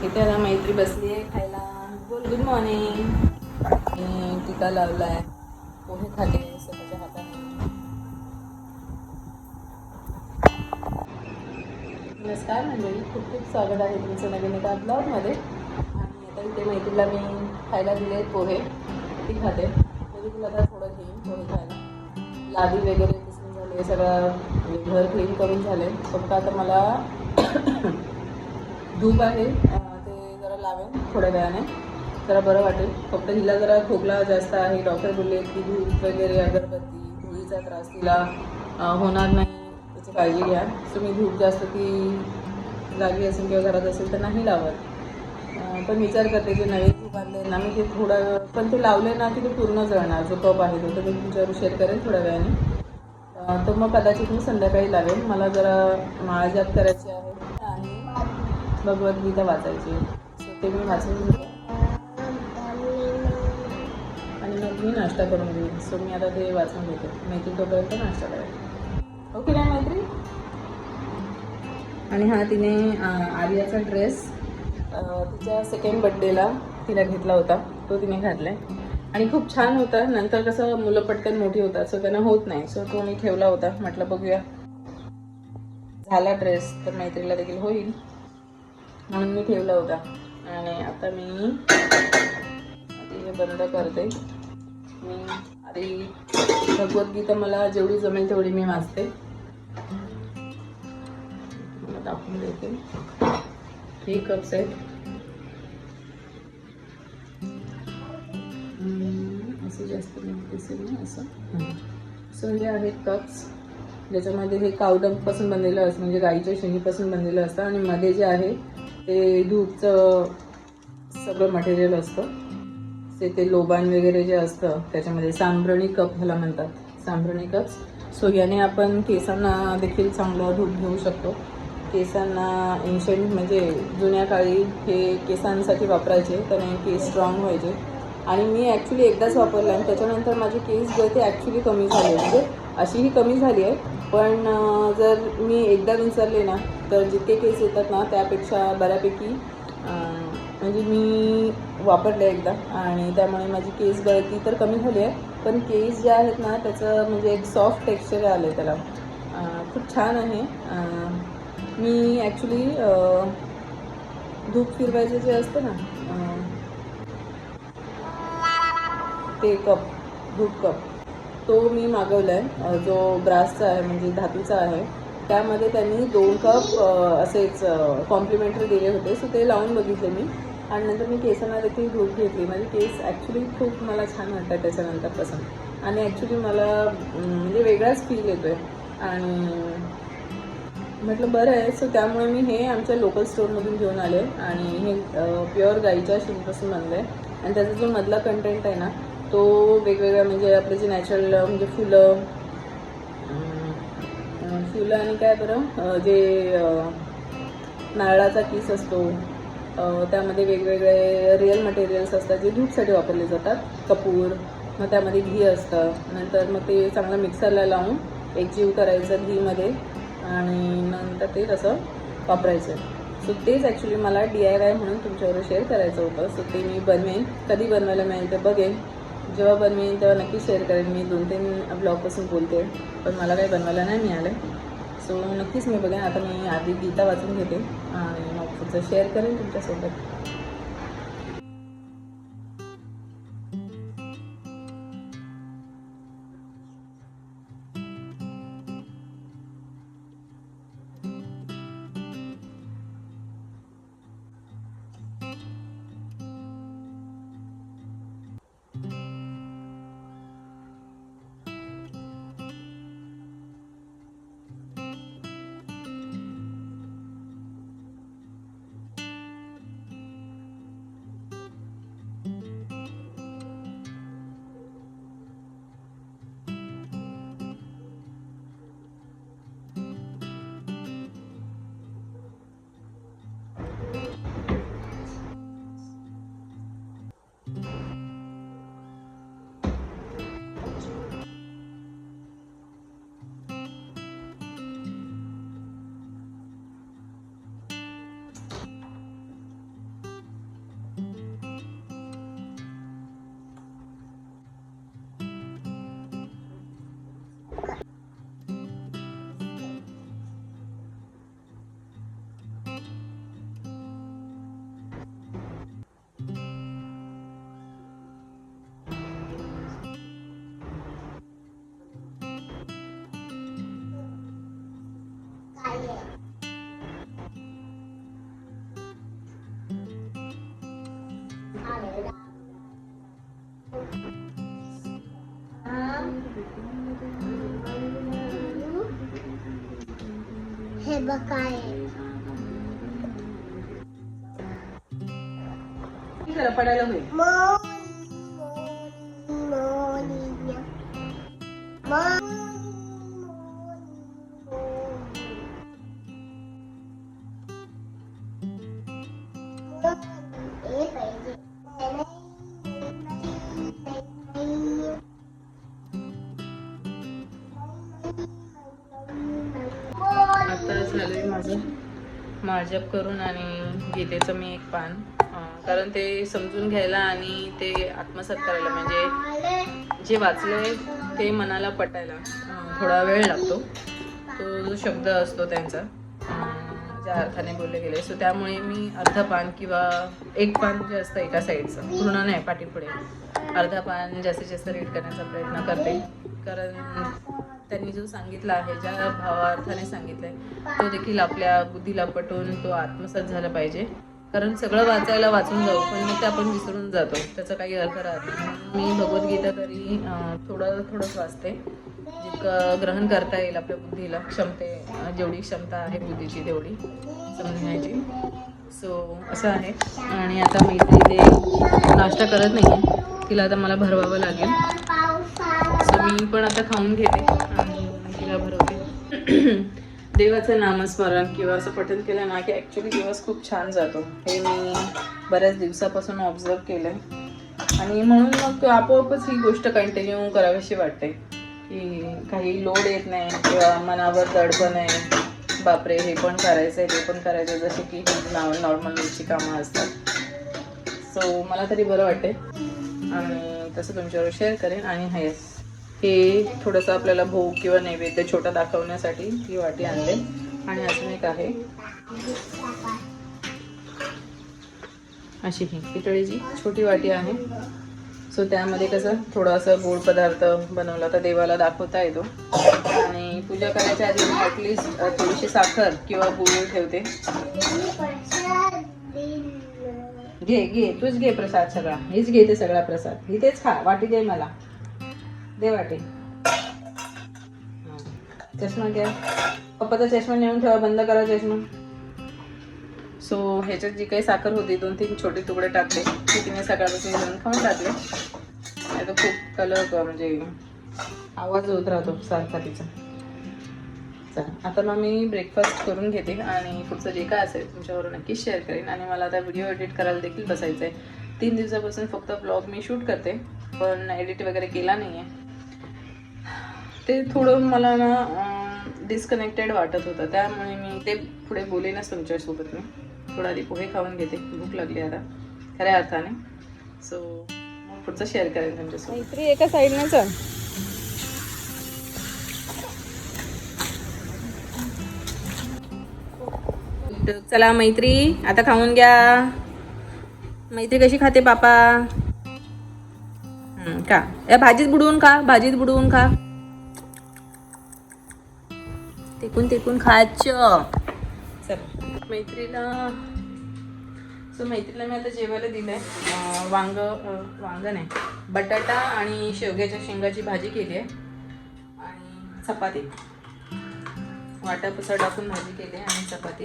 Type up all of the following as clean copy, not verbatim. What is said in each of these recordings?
इथे आता मैत्री बसली आहे खायला. बोल गुड मॉर्निंग. टीका लावलाय, पोहे खाते स्वतःच्या हाताने. नमस्कार मंडळी, खूप खूप स्वागत आहे तुमचं नवीन एका ब्लॉगमध्ये. आणि आता इथे मैत्रीला मी खायला दिले पोहे, ती खाते. तरी तुला आता थोडं घेईन पोहे खायला. लादी वगैरे पुसून झाले, सगळं घर क्लीन करून झाले. फक्त आता मला धूप आहे ते जरा लावेन थोड्या वेळाने, जरा बरं वाटेल. फक्त हिला जरा खोकला जास्त आहे. डॉक्टर बोलले की धूप वगैरे अगरबत्ती धुळीचा त्रास तिला होणार नाही, त्याची काळजी घ्या. सो मी धूप जास्त ती जागी असेल किंवा घरात असेल तर नाही लावत. पण विचार करते जे नवीन धूप आणले ना मी, ते थोडं पण ते लावले ना की ते पूर्ण जळणार. जो कप आहे तो तर मी तुमच्यावर शेअर करेन थोड्या वेळाने. तर मग कदाचित मी संध्याकाळी लावेन. मला जरा माळ जाप करायची आहे आणि भगवद्गीता वाचायची. सो ते मी वाचून घेते आणि मग मी नाश्ता करून घेईन. सो मी आता ते वाचून घेते. मैत्री तोपर्यंत नाश्ता करेन. ओके ना मैत्री? आणि हा तिने आर्याचा ड्रेस तिच्या सेकंड बड्डेला तिला घेतला होता, तो तिने घातला आहे आणि खूप छान होता. नंतर कसं मुलं पटकन मोठी होतात, सो त्यांना होत नाही. सो तो मी ठेवला होता, म्हटलं बघूया झाला ड्रेस तर मैत्रीला देखील होईल म्हणून मी ठेवला होता. आणि आता मी आधी हे बंद करते. मी आधी भगवद्गीता मला जेवढी जमेल तेवढी मी वाचते. मला दाखवून देते. हे कप्स आहेत, असं जास्त दिसेल ना असं. सो हे आहेत कप्स, ज्याच्यामध्ये हे कावडंगपासून बनलेलं असतं, म्हणजे गाईच्या शेंगीपासून बनलेलं असतं. आणि मध्ये जे आहे ते दूधचं सगळं मटेरियल असतं. ते लोबान वगैरे जे असतं त्याच्यामध्ये. सांभरणी कप ह्याला म्हणतात, सांभरणी कप्स. सो याने आपण केसांना देखील चांगलं धूप घेऊ शकतो. केसांना एन्शंट म्हणजे जुन्या काळी हे केसांसाठी वापरायचे, त्याने केस स्ट्रॉंग व्हायचे. आणि मी ॲक्च्युली एकदाच वापरला आणि त्याच्यानंतर माझी केस गळती ॲक्च्युली कमी झाली आहे. म्हणजे अशीही कमी झाली आहे, पण जर मी एकदा विसरले ना तर जितके केस येतात ना त्यापेक्षा बऱ्यापैकी म्हणजे मी वापरले एकदा आणि त्यामुळे माझी केस गळती तर कमी झाली आहे. पण केस जे आहेत ना त्याचं म्हणजे एक सॉफ्ट टेक्स्चर आलं आहे त्याला. खूप छान आहे. मी ॲक्च्युली धूप फिरवायचं जे असतं ना ते कप, धूप कप, तो मी मागवला आहे. जो ब्रासचा आहे म्हणजे धातूचा आहे. त्यामध्ये त्यांनी 2 कप असेच कॉम्प्लिमेंटरी दिले होते. सो ते लावून बघितले मी आणि नंतर मी केसांना देखील धूप घेतली. माझे केस ॲक्च्युली खूप मला छान वाटतात त्याच्यानंतरपासून. आणि ॲक्च्युली मला म्हणजे वेगळाच फील येतो आहे आणि म्हटलं बरं आहे. सो त्यामुळे मी हे आमच्या लोकल स्टोअरमधून घेऊन आले आणि हे प्युअर गाईच्या शेंगीपासून बनलं आहे. आणि त्याचा जो मधला कंटेंट आहे ना तो वेगवेगळ्या म्हणजे आपले जे नॅचरल म्हणजे फुलं आणि काय बरं जे नारळाचा किस असतो, त्यामध्ये वेगवेगळे रिअल मटेरियल्स असतात जे धूपसाठी वापरले जातात. कपूर, मग त्यामध्ये घी असतं. नंतर मग ते चांगलं मिक्सरला लावून एकजीव करायचं घीमध्ये आणि नंतर ते तसं वापरायचं. सो तेच ॲक्च्युली मला DIY म्हणून तुमच्याबरोबर शेअर करायचं होतं. सो ते मी बनवेन, कधी बनवायला मिळेल ते बघेन. जेव्हा बनवेन तेव्हा नक्की शेअर करेन. मी 2-3 ब्लॉगपासून बोलते पण मला काही बनवायला नाही मिळालं. सो नक्कीच मी बघेन. आता मी आधी गीता वाचून घेते आणि मग पुढचं शेअर करेन तुमच्यासोबत. हे बघाय खरं पडायला होईल. आता झालंय माझं माळजप करून आणि गीतेचं मी एक पान, कारण ते समजून घ्यायला आणि ते आत्मसात करायला, म्हणजे जे वाचलंय ते मनाला पटायला थोडा वेळ लागतो. तो जो शब्द असतो त्यांचा ज्या अर्थाने बोलले गेले, सो त्यामुळे मी अर्धा पान किंवा एक पान जे असतं एका साईडचं, पूर्ण नाही पाठीपुढे अर्धा पान जास्तीत जास्त रीड करण्याचा प्रयत्न करते. कारण त्यांनी जो सांगितला आहे, ज्या भावार्थाने सांगितलंय तो देखील आपल्या बुद्धीला पटवून तो आत्मसात झाला पाहिजे. कारण सगळं वाचून जाऊ पण मग ते आपण विसरून जातो, त्याचा काही अर्थ राहत नाही. मी भगवद्गीता तरी थोडंच वाचते, जितकं ग्रहण करता येईल आपल्या बुद्धीला, जेवढी क्षमता आहे बुद्धीची तेवढी समजण्याची. सो असं आहे. आणि आता मैत्री ते नाश्ता करत नाही आहे, तिला आता मला भरवावं लागेल. सो मी पण आता खाऊन घेते आणि तिला भरवते. देवाचं नामस्मरण किंवा असं पठण केलं ना की ॲक्च्युली दिवस खूप छान जातो, हे मी बऱ्याच दिवसापासून ऑब्झर्व केलं आहे. आणि म्हणून मग आपोआपच ही गोष्ट कंटिन्यू करावीशी वाटते, की काही लोड येत नाही किंवा मनावर दडपण आहे, बापरे हे पण करायचं आहे ते पण करायचं आहे, जसे की नॉर्मल रोजची कामं असतात. सो मला तरी बरं वाटते आणि तसं तुमच्यावर शेअर करेन. आणि हे थोडंसं आपल्याला भोग किंवा नैवेद्य छोटा दाखवण्यासाठी ही वाटी आणले. आणि अजून एक आहे अशी ही पितळीची छोटी वाटी आहे. सो त्यामध्ये कसं थोडासा गोड पदार्थ बनवला तर देवाला दाखवता येतो. आणि पूजा करायच्या आधी मी ॲटलिस्ट थोडीशी साखर किंवा गुळ ठेवते. घे तूच घे प्रसाद सगळा, हीच घेते सगळा प्रसाद, इथेच खा, वाटी दे मला, दे वाटी. चष्मा घ्या, पप्पाचा चष्मा नेऊन ठेवा, बंद करा चष्मा. सो ह्याच्यात जी काही साखर होती 2-3 छोटे तुकडे टाकले, की तिने सकाळपासून घेऊन खाऊन टाकले. नाही तर खूप कलर म्हणजे आवाज होत राहतो सारखा तिचा. चला आता मग मी ब्रेकफास्ट करून घेते आणि पुढचं जे काय असेल तुमच्याबरोबर नक्कीच शेअर करेन. आणि मला आता व्हिडिओ एडिट करायला देखील बसायचं आहे. 3 दिवसापासून फक्त ब्लॉग मी शूट करते, पण एडिट वगैरे केला नाही आहे. ते थोडं मला ना डिस्कनेक्टेड वाटत होतं, त्यामुळे मी ते पुढे बोलेनच तुमच्यासोबत. मी थोडा आधी पोहे खाऊन घेते, भूक लागली आता खऱ्या अर्थाने. सो मग पुढचं शेअर करेन तुमच्यासोबत. मैत्री एका साईडने चल. चला मैत्री आता खाऊन घ्या. मैत्री कशी खाते पापा? का या भाजीत बुडवून खा, टेकून खायचं. चल मैत्रीला मी आता जेवायला दिलंय. वांग नाही, बटाटा आणि शेवग्याच्या शेंगाची भाजी केली आहे आणि चपाती, वाटापुसा टाकून भाजी केली आहे आणि चपाती.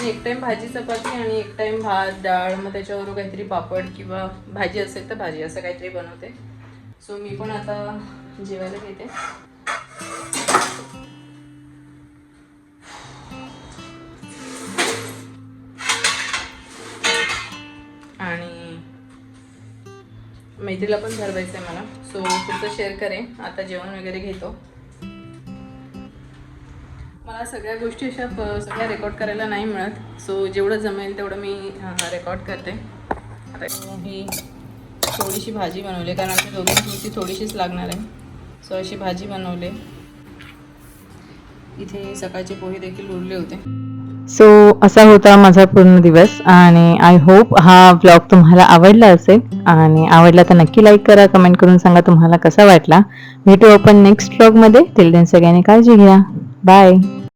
एक टाइम भाजी चपाती आणि एक टाइम भात डाळ, मग त्याच्यावर काहीतरी पापड किंवा भाजी असेल तर भाजी, असं काहीतरी बनवते. सो मी पण आता जेवायला घेते. आणि मैत्रीला पण भरवायचं आहे मला. सो पुढचं शेअर करेन. आता जेवण वगैरे घेतो. मला सगळ्या गोष्टी अशा सगळ्या रेकॉर्ड करायला नाही मिळत. सो जेवढं जमेल तेवढं मी रेकॉर्ड करते. आता ही थोडीशी भाजी बनवली, कारण आपल्या दोघींची थोडीशीच लागणार आहे. सो अशी भाजी बनवली. इथे सकाळचे पोहे देखील उरले होते. सो असा होता माझा पूर्ण दिवस आणि आय होप हा व्लॉग तुम्हाला आवडला असेल. आणि आवडला तर नक्की लाईक करा, कमेंट करून सांगा तुम्हाला कसा वाटला. भेटू आपण नेक्स्ट व्लॉगमध्ये. टिल देन सगळ्यांनी काळजी घ्या. बाय.